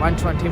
120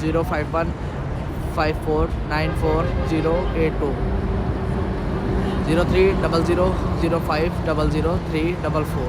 05154940082 030005000344۔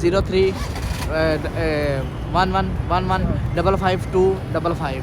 031111555255۔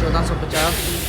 1450،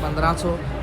1500،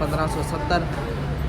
1570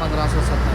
1570۔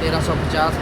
1350،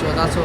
1400،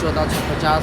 1450،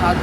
7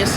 AC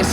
AC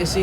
AC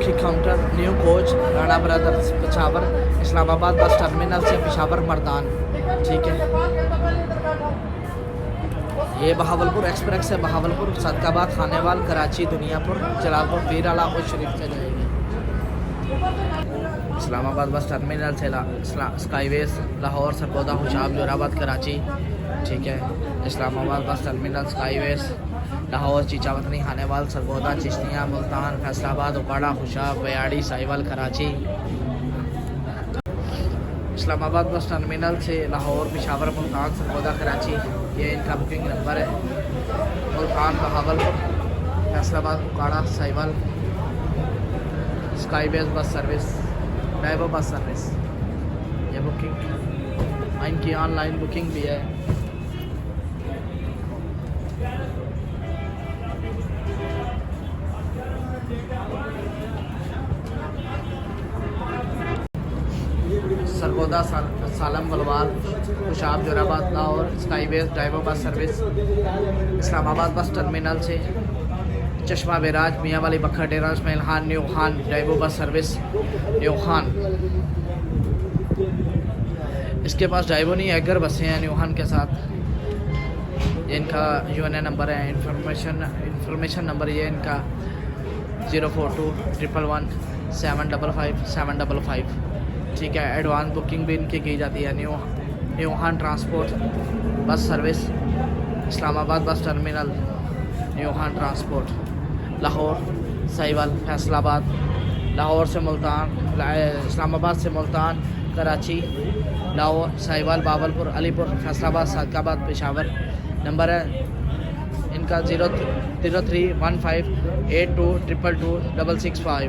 booking counter new coach Rana brothers Peshawar Islamabad bus terminal से पेशावर मर्दान। ठीक है, ये बहावलपुर एक्सप्रेस है, बहावलपुर सदकाबाद खानेवाल कराची दुनियापुर जलालपुर पीराला और शरीफ से जाएगी। इस्लामाबाद बस टर्मिनल से स्काईवेज लाहौर सरगोदा हुशाब जोराबाद कराची। ठीक है, Islamabad bus terminal skyways Lahore Chichawatni Khanewal Sargodha Chishtian Multan Faisalabad Okara Khushab बयाड़ी साहिवाल कराची। इस्लामाबाद बस टर्मिनल से लाहौर पेशावर मुल्तान सरगोदा कराची, ये इनका बुकिंग नंबर है। मुल्तान बहावलपुर फैसलाबाद उकाड़ा Sahiwal skyways bus service Daewoo bus service, ये बुकिंग इनकी ऑनलाइन बुकिंग भी है। Sargodha Salam Bhalwal Khushab Jauharabad Lahore skyways driver bus service Islamabad bus terminal से Chashma barrage Mianwali Bhakkar Dera Ismail Khan new Khan driver bus service new Khan. इसके पास ड्राइवर नहीं एगर बसें हैं न्यू खान के साथ। ये इनका यूएनए नंबर है, इंफॉर्मेशन नंबर ये इनका 042111755 ठीक है। एडवांस बुकिंग भी इनकी की जाती है। New Khan transport bus service Islamabad bus terminal new Khan transport Lahore Sahiwal Faisalabad Lahore से मुल्तान इस्लामाबाद से मुल्तान कराची लाहौर साहिवाल बावलपुर अलीपुर फैसलाबाद सदकाबाद पेशावर। नंबर है इनका 0315822226665।